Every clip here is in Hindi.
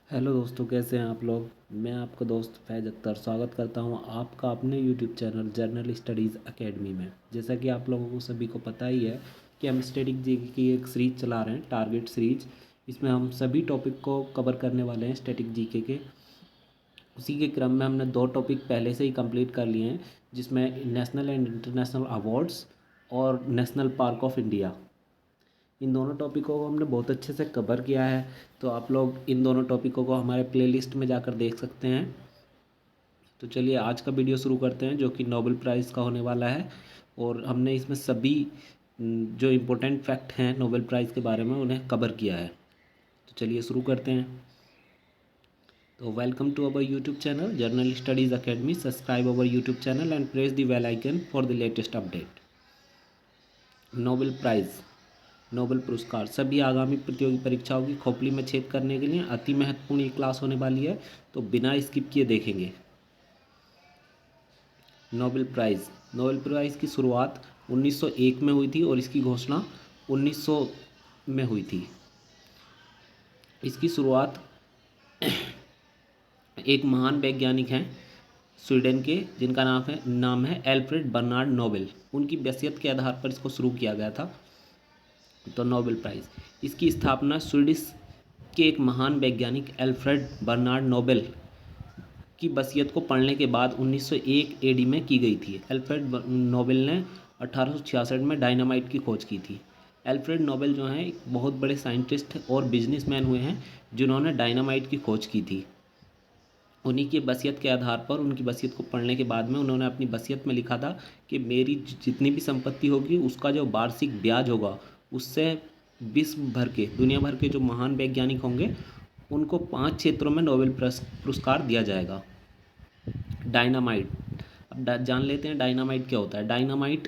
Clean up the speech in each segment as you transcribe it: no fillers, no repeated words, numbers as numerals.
हेलो दोस्तों, कैसे हैं आप लोग। मैं आपका दोस्त फैज़ अख्तर स्वागत करता हूं आपका अपने YouTube channel journal studies academy में। जैसा कि आप लोगों को सभी को पता ही है कि हम स्टैटिक जीके की एक सीरीज़ चला रहे हैं, टारगेट सीरीज़। इसमें हम सभी टॉपिक को कवर करने वाले हैं स्टैटिक जीके के। उसी के क्रम में हमने 2 टॉपिक पहले से ही कंप्लीट कर लिए हैं, जिसमें नेशनल एंड इंटरनेशनल अवार्ड्स और नेशनल पार्क ऑफ इंडिया। इन दोनों टॉपिकों को हमने बहुत अच्छे से कवर किया है, तो आप लोग इन दोनों टॉपिकों को हमारे प्लेलिस्ट में जाकर देख सकते हैं। तो चलिए आज का वीडियो शुरू करते हैं, जो कि नोबेल प्राइज़ का होने वाला है। और हमने इसमें सभी जो इम्पोर्टेंट फैक्ट हैं नोबेल प्राइज़ के बारे में उन्हें कवर किया है। तो चलिए शुरू करते हैं। तो welcome to our YouTube channel journal studies academy. Subscribe our YouTube channel and press the bell icon for the latest update. Nobel prize, Nobel पुरस्कार सभी आगामी प्रतियोगी परीक्षाओं की खोपड़ी में छेद करने के लिए अति महत्वपूर्ण ये क्लास होने वाली है, तो बिना स्किप किए देखेंगे। नोबेल प्राइज़, नोबेल प्राइज़ की शुरुआत 1901 में हुई थी और इसकी घोषणा 1900 में हुई थी। इसकी शुरुआत एक महान वैज्ञानिक हैं स्वीडन के, जिनका नाम है एल्फ्रेड बर्नार्ड नोबेल। उनकी वसीयत के आधार पर इसको शुरू किया गया था। तो नोबेल प्राइज़, इसकी स्थापना स्वीडिश के एक महान वैज्ञानिक एल्फ्रेड बर्नार्ड नोबेल की वसीयत को पढ़ने के बाद 1901 एडी में की गई थी। एल्फ्रेड नोबेल ने 1866 में डायनामाइट की खोज की थी। एल्फ्रेड नोबेल जो हैं एक बहुत बड़े साइंटिस्ट और बिजनेसमैन हुए हैं, जिन्होंने डायनामाइट की खोज की थी। उन्हीं की वसीयत के आधार पर, उनकी वसीयत को पढ़ने के बाद में उन्होंने अपनी वसीयत में लिखा था कि मेरी जितनी भी संपत्ति होगी उसका जो वार्षिक ब्याज होगा उससे विश्व भर के, दुनिया भर के जो महान वैज्ञानिक होंगे उनको 5 क्षेत्रों में नोबेल पुरस्कार दिया जाएगा। डायनामाइट, अब जान लेते हैं डायनामाइट क्या होता है। डायनामाइट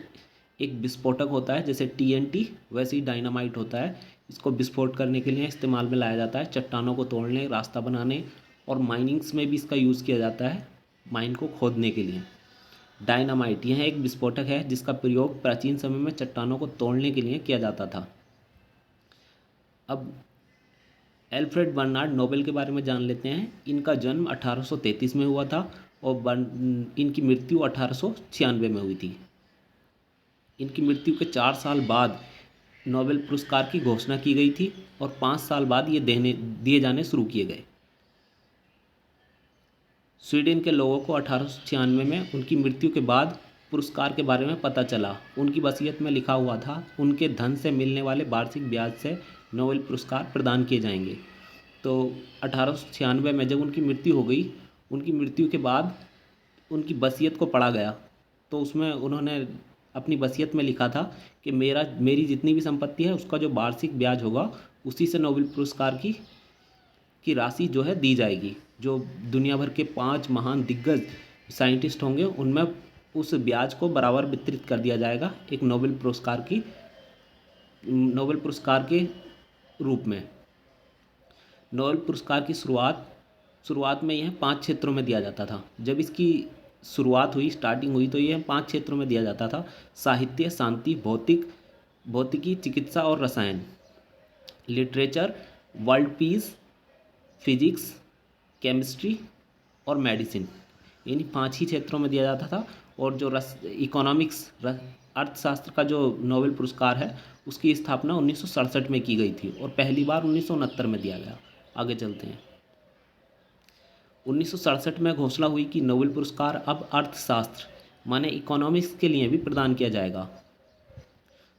एक विस्फोटक होता है, जैसे टीएनटी वैसे ही डायनामाइट होता है। इसको विस्फोट करने के लिए इस्तेमाल में लाया जाता है, चट्टानों को तोड़ने, रास्ता बनाने और माइनिंग्स में भी इसका यूज़ किया जाता है, माइन को खोदने के लिए। डायनामाइट यह एक विस्फोटक है जिसका प्रयोग प्राचीन समय में चट्टानों को तोड़ने के लिए किया जाता था। अब एल्फ्रेड बर्नार्ड नोबेल के बारे में जान लेते हैं। इनका जन्म 1833 में हुआ था और इनकी मृत्यु 1896 में हुई थी। इनकी मृत्यु के 4 साल बाद नोबेल पुरस्कार की घोषणा की गई थी और 5 साल बाद ये दिए जाने शुरू किए गए। स्वीडन के लोगों को 1896 में उनकी मृत्यु के बाद पुरस्कार के बारे में पता चला। उनकी वसीयत में लिखा हुआ था उनके धन से मिलने वाले वार्षिक ब्याज से नोबेल पुरस्कार प्रदान किए जाएंगे। तो 1896 में जब उनकी मृत्यु हो गई, उनकी मृत्यु के बाद उनकी वसीयत को पढ़ा गया, तो उसमें उन्होंने अपनी वसीयत में लिखा था कि मेरी जितनी भी संपत्ति है उसका जो वार्षिक ब्याज होगा उसी से नोबेल पुरस्कार की राशि जो है दी जाएगी। जो दुनिया भर के 5 महान दिग्गज साइंटिस्ट होंगे उनमें उस ब्याज को बराबर वितरित कर दिया जाएगा एक नोबेल पुरस्कार के रूप में। नोबेल पुरस्कार की शुरुआत में यह 5 क्षेत्रों में दिया जाता था। जब इसकी शुरुआत हुई, स्टार्टिंग हुई, तो यह 5 क्षेत्रों में दिया जाता था: साहित्य, शांति, भौतिकी, चिकित्सा और रसायन, literature, world peace, physics, chemistry और मेडिसिन। इन 5 ही क्षेत्रों में दिया जाता था। और जो इकोनॉमिक्स, अर्थशास्त्र का जो नोबेल पुरस्कार है उसकी स्थापना 1967 में की गई थी और पहली बार 1969 में दिया गया। आगे चलते हैं। 1967 में घोषणा हुई कि नोबेल पुरस्कार अब अर्थशास्त्र माने इकोनॉमिक्स के लिए भी प्रदान किया जाएगा।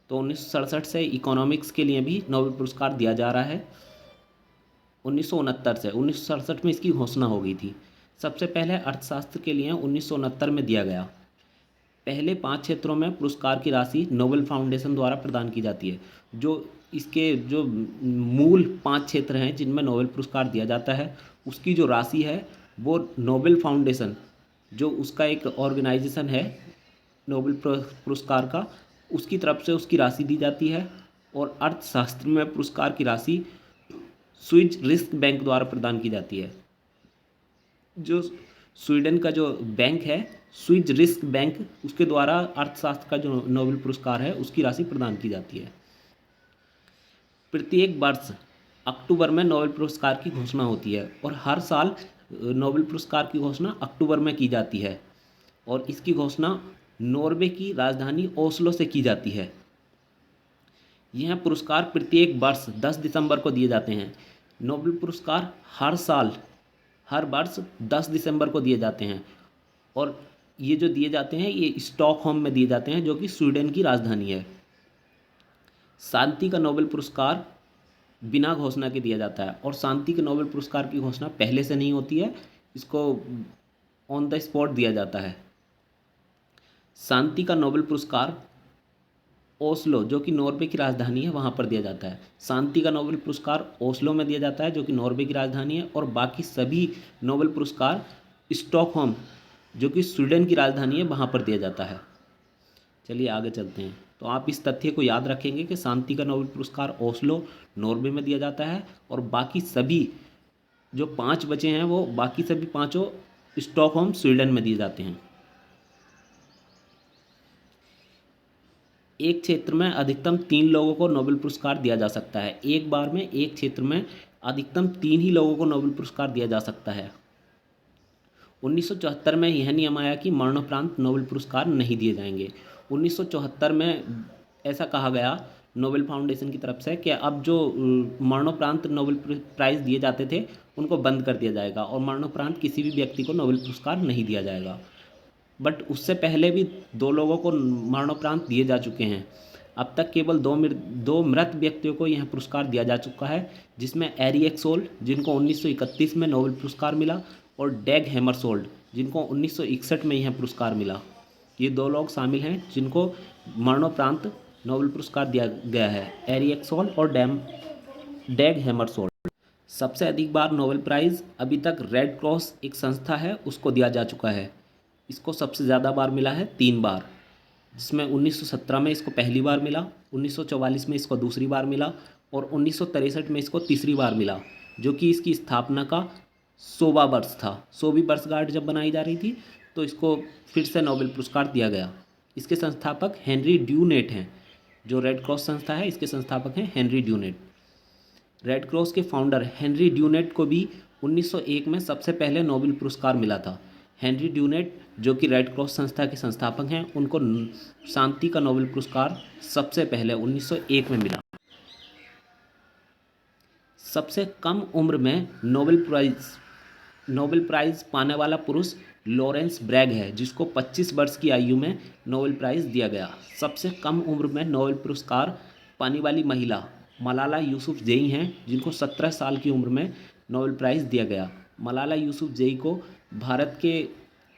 तो 1967 से इकोनॉमिक्स के लिए भी नोबेल पुरस्कार दिया जा रहा है। 1967 में इसकी घोषणा हो गई थी। सबसे पहले अर्थशास्त्र के लिए 1969 में दिया गया। पहले 5 क्षेत्रों में पुरस्कार की राशि नोबेल फाउंडेशन द्वारा प्रदान की जाती है। जो मूल 5 क्षेत्र हैं जिनमें नोबेल पुरस्कार दिया जाता है, उसकी जो राशि है वो नोबेल फाउंडेशन, जो उसका एक ऑर्गेनाइजेशन है नोबेल पुरस्कार का, उसकी तरफ से उसकी राशि दी जाती है। और अर्थशास्त्र में पुरस्कार की राशि स्विस रिस्क बैंक द्वारा प्रदान की जाती है। जो स्वीडन का जो बैंक है स्विस रिस्क बैंक, उसके द्वारा अर्थशास्त्र का जो नोबेल पुरस्कार है उसकी राशि प्रदान की जाती है। प्रत्येक वर्ष अक्टूबर में नोबेल पुरस्कार की घोषणा होती है और हर साल नोबेल पुरस्कार की घोषणा अक्टूबर में की जाती है और इसकी घोषणा नॉर्वे की राजधानी ओस्लो से की जाती है। यह पुरस्कार प्रत्येक वर्ष 10 दिसंबर को दिए जाते हैं। नोबेल पुरस्कार हर साल हर वर्ष 10 दिसंबर को दिए जाते हैं और ये जो दिए जाते हैं ये स्टॉकहोम में दिए जाते हैं जो कि स्वीडन की राजधानी है। शांति का नोबेल पुरस्कार बिना घोषणा के दिया जाता है और शांति के नोबेल पुरस्कार की घोषणा पहले से नहीं होती है, इसको ऑन द स्पॉट दिया जाता है। शांति का नोबेल पुरस्कार ओस्लो जो कि नॉर्वे की राजधानी है वहाँ पर दिया जाता है। शांति का नोबेल पुरस्कार ओस्लो में दिया जाता है जो कि नॉर्वे की राजधानी है और बाकी सभी नोबेल पुरस्कार स्टॉकहोम जो कि स्वीडन की राजधानी है वहाँ पर दिया जाता है। चलिए आगे चलते हैं। तो आप इस तथ्य को याद रखेंगे कि शांति का नोबेल पुरस्कार ओस्लो नॉर्वे में दिया जाता है और बाकी सभी जो 5 बचे हैं वो बाकी सभी 5 स्टॉकहोम स्वीडन में दिए जाते हैं। एक क्षेत्र में अधिकतम 3 लोगों को नोबेल पुरस्कार दिया जा सकता है। एक बार में एक क्षेत्र में अधिकतम 3 ही लोगों को नोबेल पुरस्कार दिया जा सकता है। 1974 में यह नियम आया कि मरणोपरांत नोबेल पुरस्कार नहीं दिए जाएंगे। 1974 में ऐसा कहा गया नोबेल फाउंडेशन की तरफ से कि अब जो मरणोपरांत नोबेल प्राइज़ दिए जाते थे उनको बंद कर दिया जाएगा और मरणोपरांत किसी भी व्यक्ति को नोबेल पुरस्कार नहीं दिया जाएगा। बट उससे पहले भी 2 लोगों को मरणोपरांत दिए जा चुके हैं। अब तक केवल 2 मृत व्यक्तियों को यह पुरस्कार दिया जा चुका है, जिसमें एरिक सोल जिनको 1931 में नोबेल पुरस्कार मिला और डैग हैमरशोल्ड जिनको 1961 में यह पुरस्कार मिला। ये 2 लोग शामिल हैं जिनको मरणोपरांत नोबेल पुरस्कार दिया गया है, एरिक सोल और डैग हैमरशोल्ड। सबसे अधिक बार नोबेल प्राइज़ अभी तक रेड क्रॉस एक संस्था है उसको दिया जा चुका है। इसको सबसे ज़्यादा बार मिला है 3 बार, जिसमें 1917 में इसको पहली बार मिला, 1944 में इसको दूसरी बार मिला और 1963 में इसको तीसरी बार मिला, जो कि इसकी स्थापना का 100वां वर्ष था। 100वीं वर्षगांठ जब बनाई जा रही थी तो इसको फिर से नोबेल पुरस्कार दिया गया। इसके संस्थापक हेनरी ड्यूनेट हैं। जो रेड क्रॉस संस्था है इसके संस्थापक हैं हेनरी ड्यूनेट। रेड क्रॉस के फाउंडर हेनरी ड्यूनेट को भी 1901 में सबसे पहले नोबेल पुरस्कार मिला था। हेनरी ड्यूनेट जो कि रेड क्रॉस संस्था के संस्थापक हैं, उनको शांति का नोबेल पुरस्कार सबसे पहले 1901 में मिला। सबसे कम उम्र में नोबेल प्राइज़ पाने वाला पुरुष लॉरेंस ब्रैग है, जिसको 25 वर्ष की आयु में नोबेल प्राइज़ दिया गया। सबसे कम उम्र में नोबेल पुरस्कार पाने वाली महिला मलाला यूसुफजई हैं, जिनको 17 साल की उम्र में नोबेल प्राइज़ दिया गया। मलाला यूसुफजई को भारत के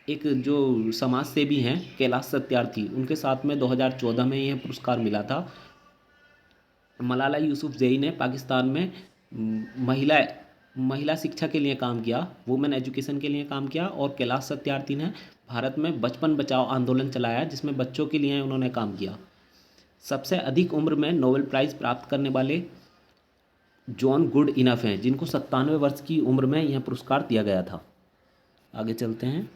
एक जो समाज सेवी हैं कैलाश सत्यार्थी, उनके साथ में 2014 में यह पुरस्कार मिला था। मलाला यूसुफजई ने पाकिस्तान में महिला शिक्षा के लिए काम किया, वुमेन एजुकेशन के लिए काम किया और कैलाश सत्यार्थी ने भारत में बचपन बचाओ आंदोलन चलाया, जिसमें बच्चों के लिए उन्होंने काम किया। सबसे अधिक उम्र में नोबेल प्राइज़ प्राप्त करने वाले जॉन गुड इनफ हैं, जिनको 97 वर्ष की उम्र में यह पुरस्कार दिया गया था। आगे चलते हैं।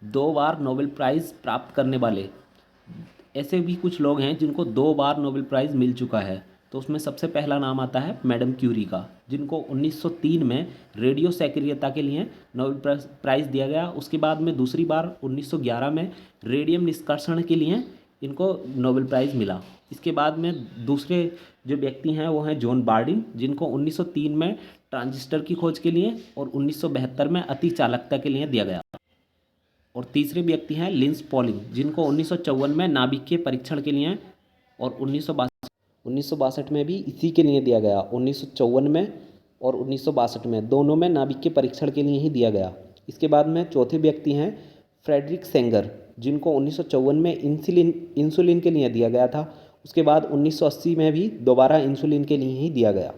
2 बार नोबेल प्राइज़ प्राप्त करने वाले ऐसे भी कुछ लोग हैं जिनको 2 बार नोबेल प्राइज़ मिल चुका है। तो उसमें सबसे पहला नाम आता है मैडम क्यूरी का, जिनको 1903 में रेडियो सक्रियता के लिए नोबेल प्राइज़ दिया गया। उसके बाद में दूसरी बार 1911 में रेडियम निष्कर्षण के लिए इनको नोबेल प्राइज़ मिला। इसके बाद में दूसरे जो व्यक्ति हैं वो हैं जॉन बार्डिन, जिनको 1903 में ट्रांजिस्टर की खोज के लिए और 1972 में अति चालकता के लिए दिया गया। और तीसरे व्यक्ति हैं लिंस पॉलिंग, जिनको 1954 में नाभिकीय परीक्षण के लिए और 1962 में भी इसी के लिए दिया गया। 1954 में और 1962 में दोनों में नाभिकीय परीक्षण के लिए ही दिया गया। इसके बाद में चौथे व्यक्ति हैं फ्रेडरिक सेंगर, जिनको 1954 में इंसुलिन के लिए दिया गया था। उसके बाद 1980 में भी दोबारा इंसुलिन के लिए ही दिया गया।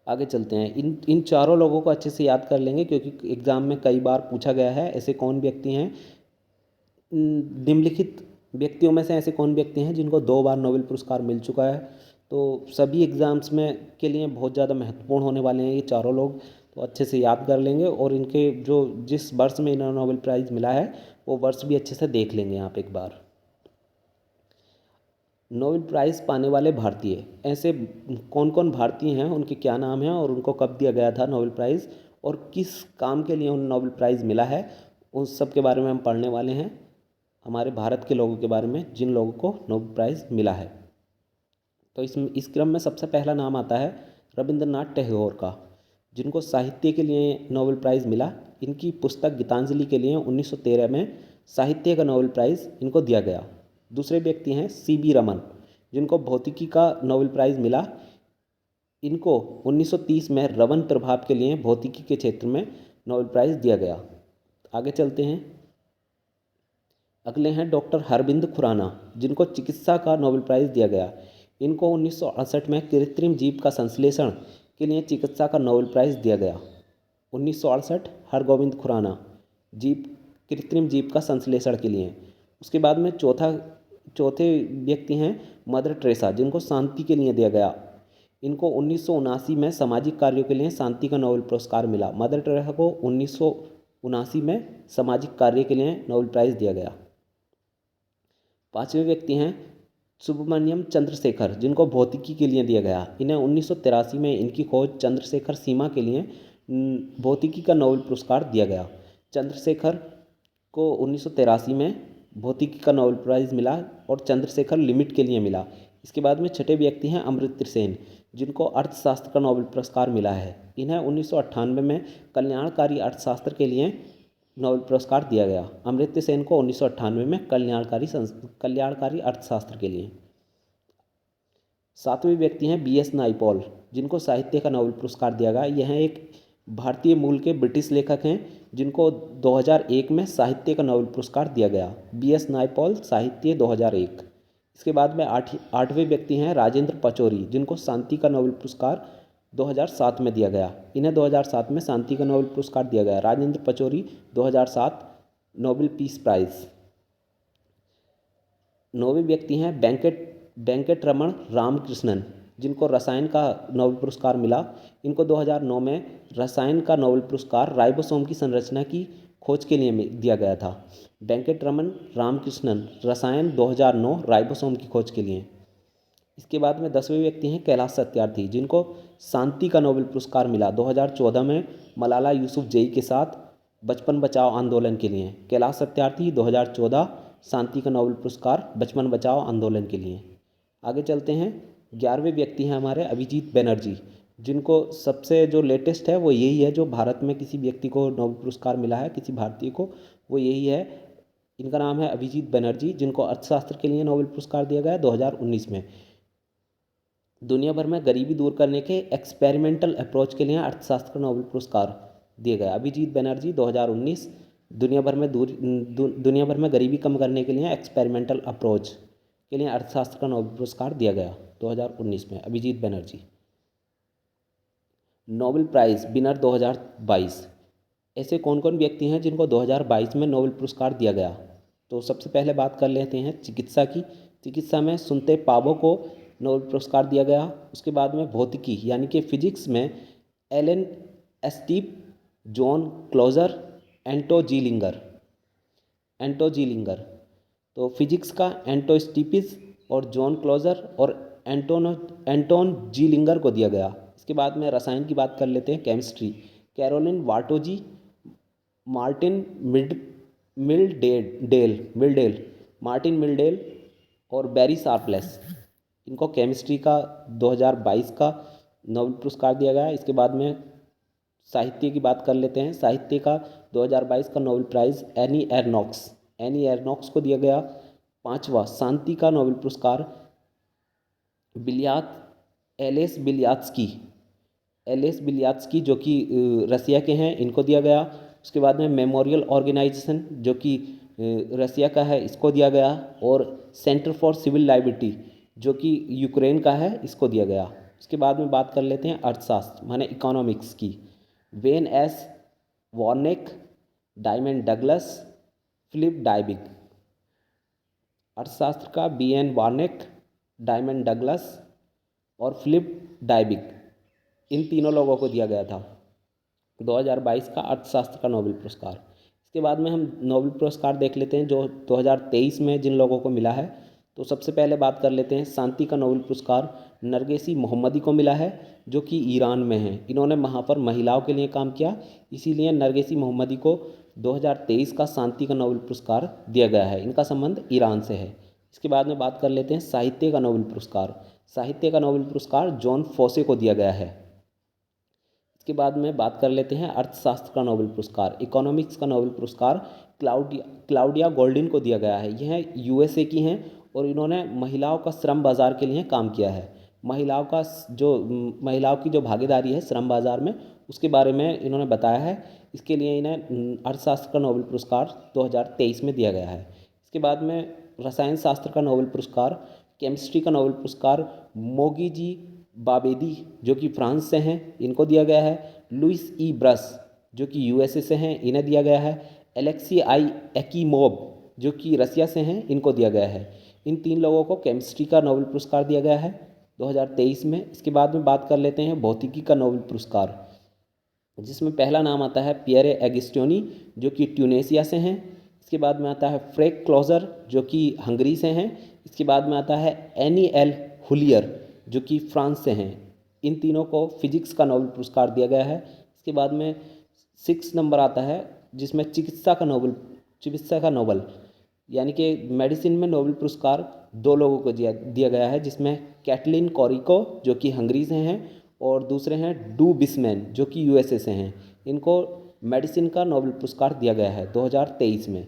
आगे चलते हैं। इन चारों लोगों को अच्छे से याद कर लेंगे क्योंकि एग्ज़ाम में कई बार पूछा गया है ऐसे कौन व्यक्ति हैं, निम्नलिखित व्यक्तियों में से ऐसे कौन व्यक्ति हैं जिनको 2 बार नोबेल पुरस्कार मिल चुका है। तो सभी एग्ज़ाम्स में के लिए बहुत ज़्यादा महत्वपूर्ण होने वाले हैं ये चारों लोग, तो अच्छे से याद कर लेंगे और इनके जो जिस वर्ष में इन्हें नोबेल प्राइज़ मिला है वो वर्ष भी अच्छे से देख लेंगे आप एक बार। नोबेल प्राइज़ पाने वाले भारतीय, ऐसे कौन कौन भारतीय हैं, उनके क्या नाम हैं और उनको कब दिया गया था नोबेल प्राइज़ और किस काम के लिए उन्हें नोबेल प्राइज़ मिला है, उस सब के बारे में हम पढ़ने वाले हैं। हमारे भारत के लोगों के बारे में जिन लोगों को नोबेल प्राइज़ मिला है। तो इस क्रम में सबसे पहला नाम आता है रविंद्रनाथ टैगोर का, जिनको साहित्य के लिए नोबेल प्राइज़ मिला। इनकी पुस्तक गीतांजलि के लिए 1913 में साहित्य का नोबेल प्राइज़ इनको दिया गया। दूसरे व्यक्ति हैं CB रमन, जिनको भौतिकी का नोबेल प्राइज़ मिला। इनको 1930 में रमन प्रभाव के लिए भौतिकी के क्षेत्र में नोबेल प्राइज़ दिया गया। आगे चलते हैं। अगले हैं डॉक्टर हरविंद खुराना, जिनको चिकित्सा का नोबेल प्राइज़ दिया गया। इनको 1968 में कृत्रिम जीव का संश्लेषण के लिए चिकित्सा का नोबेल प्राइज़ दिया गया। 1968 हरगोविंद खुराना, कृत्रिम जीव का संश्लेषण के लिए। उसके बाद में चौथे व्यक्ति हैं मदर टेरेसा, जिनको शांति के लिए दिया गया। इनको 1979 में सामाजिक कार्यों के लिए शांति का नोबेल पुरस्कार मिला। मदर टेरेसा को 1979 में सामाजिक कार्य के लिए नोबेल प्राइज़ दिया गया। पांचवें व्यक्ति हैं सुब्रमण्यम चंद्रशेखर, जिनको भौतिकी के लिए दिया गया। इन्हें 1983 में इनकी खोज चंद्रशेखर सीमा के लिए भौतिकी का नोबेल पुरस्कार दिया गया। चंद्रशेखर को 1983 में भौतिकी का नोबेल प्राइज़ मिला और चंद्रशेखर लिमिट के लिए मिला। इसके बाद में छठे व्यक्ति हैं अमर्त्य सेन, जिनको अर्थशास्त्र का नोबेल पुरस्कार मिला है। इन्हें 1998 में कल्याणकारी अर्थशास्त्र के लिए नोबेल पुरस्कार दिया गया। अमर्त्य सेन को 1998 में कल्याणकारी अर्थशास्त्र के लिए। सातवें व्यक्ति हैं BS नाइपॉल, जिनको साहित्य का नोबेल पुरस्कार दिया गया। यह एक भारतीय मूल के ब्रिटिश लेखक हैं, जिनको 2001 में साहित्य का नोबेल पुरस्कार दिया गया। BS नाइपॉल, साहित्य 2001। इसके बाद में आठवें व्यक्ति हैं राजेंद्र पचौरी, जिनको शांति का नोबेल पुरस्कार 2007 में दिया गया। इन्हें 2007 में शांति का नोबेल पुरस्कार दिया गया। Rajendra Pachauri 2007 Nobel peace prize. नौवें व्यक्ति हैं वेंकट रमण रामकृष्णन, जिनको रसायन का नोबेल पुरस्कार मिला। इनको 2009 में रसायन का नोबेल पुरस्कार राइबोसोम की संरचना की खोज के लिए दिया गया था। वेंकट रमण रामकृष्णन, रसायन 2009, राइबोसोम की खोज के लिए। इसके बाद में 10वें व्यक्ति हैं कैलाश सत्यार्थी, जिनको शांति का नोबेल पुरस्कार मिला 2014 में मलाला यूसुफजई के साथ बचपन बचाओ आंदोलन के लिए। कैलाश सत्यार्थी 2014 शांति का नोबेल पुरस्कार बचपन बचाओ आंदोलन के लिए। आगे चलते हैं। 11वें व्यक्ति हैं हमारे अभिजीत बनर्जी, जिनको सबसे जो लेटेस्ट है वो यही है, जो भारत में किसी व्यक्ति को नोबेल पुरस्कार मिला है, किसी भारतीय को, वो यही है। इनका नाम है अभिजीत बनर्जी, जिनको अर्थशास्त्र के लिए नोबेल पुरस्कार दिया गया 2019 में। दुनिया भर में गरीबी दूर करने के एक्सपेरिमेंटल अप्रोच के लिए अर्थशास्त्र का नोबेल पुरस्कार दिया गया। अभिजीत बनर्जी 2019 दुनिया भर में गरीबी कम करने के लिए एक्सपेरिमेंटल अप्रोच के लिए अर्थशास्त्र का नोबेल पुरस्कार दिया गया 2019 में। Abhijit Banerjee. Nobel prize winner 2022, ऐसे कौन कौन व्यक्ति हैं जिनको 2022 में नोबेल पुरस्कार दिया गया। तो सबसे पहले बात कर लेते हैं चिकित्सा की। चिकित्सा में सुनते पाबो को नोबेल पुरस्कार दिया गया। उसके बाद में भौतिकी यानी कि फिजिक्स में एलन एस्टीप, जॉन क्लोजर, एंटो जी लिंगर। तो फिजिक्स का एंटो स्टीपिस और जॉन क्लोजर और एंटोन जी लिंगर को दिया गया। इसके बाद में रसायन की बात कर लेते हैं। केमिस्ट्री कैरोलिन वार्टोजी, मार्टिन मिल्डेल और बैरी शार्पलेस, इनको केमिस्ट्री का 2022 का नोबेल पुरस्कार दिया गया। इसके बाद में साहित्य की बात कर लेते हैं। साहित्य का 2022 का नोबेल प्राइज़ एनी एरनॉक्स को दिया गया। 5वां शांति का नोबेल पुरस्कार एलेस बिलियात्स्की जो कि रसिया के हैं, इनको दिया गया। उसके बाद में मेमोरियल ऑर्गेनाइजेशन जो कि रसिया का है, इसको दिया गया। और सेंटर फॉर सिविल लाइबर्टी जो कि यूक्रेन का है, इसको दिया गया। उसके बाद में बात कर लेते हैं अर्थशास्त्र माने इकोनॉमिक्स की। Ben S Bernanke, Diamond Douglas, Philip Dybvig. अर्थशास्त्र का BN वॉर्नेक, डायमंड डगलस और फिलिप डायबिग, इन तीनों लोगों को दिया गया था 2022 का अर्थशास्त्र का नोबेल पुरस्कार। इसके बाद में हम नोबेल पुरस्कार देख लेते हैं जो 2023 में जिन लोगों को मिला है। तो सबसे पहले बात कर लेते हैं, शांति का नोबेल पुरस्कार नरगिस मोहम्मदी को मिला है, जो कि ईरान में है। इन्होंने वहाँ पर महिलाओं के लिए काम किया, इसीलिए नरगिस मोहम्मदी को 2023 का शांति का नोबेल पुरस्कार दिया गया है। इनका संबंध ईरान से है। इसके बाद में बात कर लेते हैं साहित्य का नोबेल पुरस्कार। साहित्य का नोबेल पुरस्कार जॉन फोसे को दिया गया है। इसके बाद में बात कर लेते हैं अर्थशास्त्र का नोबेल पुरस्कार। इकोनॉमिक्स का नोबेल पुरस्कार क्लाउडिया गोल्डिन को दिया गया है। यह यूएसए की हैं और इन्होंने महिलाओं का श्रम बाजार के लिए काम किया है। महिलाओं की जो भागीदारी है श्रम बाजार में, उसके बारे में इन्होंने बताया है। इसके लिए इन्हें अर्थशास्त्र का नोबेल पुरस्कार 2023 में दिया गया है। इसके बाद में रसायन शास्त्र का नोबेल पुरस्कार, केमिस्ट्री का नोबेल पुरस्कार मोगी बाबेदी जो कि फ्रांस से हैं, इनको दिया गया है। लुइस ई ब्रस जो कि यूएसए से हैं, इन्हें दिया गया है। एलेक्सी आई एक्कीमोव जो कि रसिया से हैं, इनको दिया गया है। इन 3 लोगों को केमिस्ट्री का नोबेल पुरस्कार दिया गया है 2023 में। इसके बाद में बात कर लेते हैं भौतिकी का नोबेल पुरस्कार, जिसमें पहला नाम आता है पियरे एगिस्टोनी जो कि ट्यूनेशिया से हैं। इसके बाद में आता है फ्रैंक क्लॉजर जो कि हंगरी से हैं। इसके बाद में आता है एनी एल हुलियर जो कि फ्रांस से हैं। इन तीनों को फिजिक्स का नोबेल पुरस्कार दिया गया है। इसके बाद में 6 नंबर आता है, जिसमें चिकित्सा का नोबेल यानी कि मेडिसिन में नोबेल पुरस्कार 2 लोगों को दिया गया है, जिसमें कैटलिन कोरिको जो कि हंगरी से हैं और दूसरे हैं डू बिस्मैन जो कि यूएसए से हैं। इनको मेडिसिन का नोबेल पुरस्कार दिया गया है 2023 में।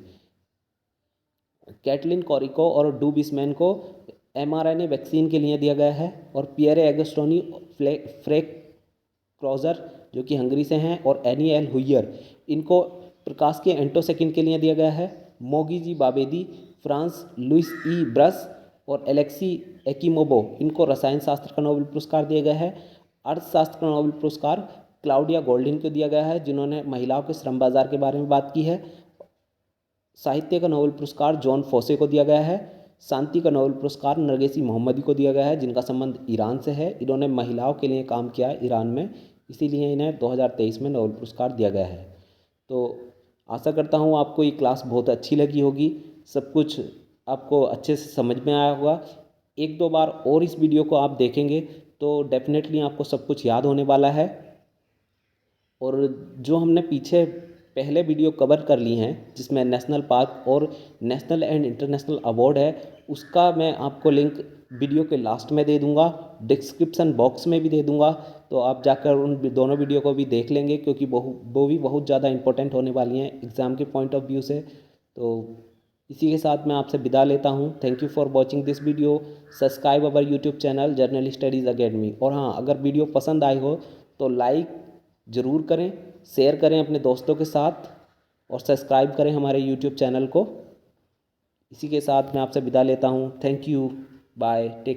कैटलिन कोरिको और डू बिस्मैन को mRNA वैक्सीन के लिए दिया गया है और पियरे एगस्टोनी फ्रैंक क्लॉजर जो कि हंगरी से हैं और एनी एल हुइयर इनको प्रकाश के एंटोसेकिन के लिए दिया गया है। मोगी बाबेदी फ्रांस, लुइस ई ब्रस और एलेक्सी एक्कीमोवो इनको रसायन शास्त्र का नोबेल पुरस्कार दिया गया है। अर्थशास्त्र का नोबेल पुरस्कार क्लाउडिया गोल्डिन को दिया गया है, जिन्होंने महिलाओं के श्रम बाजार के बारे में बात की है। साहित्य का नोबेल पुरस्कार जॉन फोसे को दिया गया है। शांति का नोबेल पुरस्कार नरगिस मोहम्मदी को दिया गया है, जिनका संबंध ईरान से है। इन्होंने महिलाओं के लिए काम किया ईरान में, इसीलिए इन्हें 2023 में नोबेल पुरस्कार दिया गया है। तो आशा करता हूँ आपको ये क्लास बहुत अच्छी लगी होगी, सब कुछ आपको अच्छे से समझ में आया होगा। 1-2 बार और इस वीडियो को आप देखेंगे तो डेफिनेटली आपको सब कुछ याद होने वाला है। और जो हमने पीछे पहले वीडियो कवर कर ली हैं, जिसमें नेशनल पार्क और नेशनल एंड इंटरनेशनल अवार्ड है, उसका मैं आपको लिंक वीडियो के लास्ट में दे दूंगा, डिस्क्रिप्शन बॉक्स में भी दे दूंगा। तो आप जाकर उन दोनों वीडियो को भी देख लेंगे, क्योंकि वो भी बहुत ज़्यादा इंपॉर्टेंट होने वाली हैं एग्ज़ाम के पॉइंट ऑफ व्यू से। तो इसी के साथ मैं आपसे विदा लेता हूं। Thank you for watching this video. Subscribe our YouTube channel journal studies academy. और हाँ, अगर वीडियो पसंद आई हो तो लाइक ज़रूर करें, शेयर करें अपने दोस्तों के साथ और सब्सक्राइब करें हमारे यूट्यूब चैनल को। इसी के साथ मैं आपसे विदा लेता हूँ। Thank you, bye, take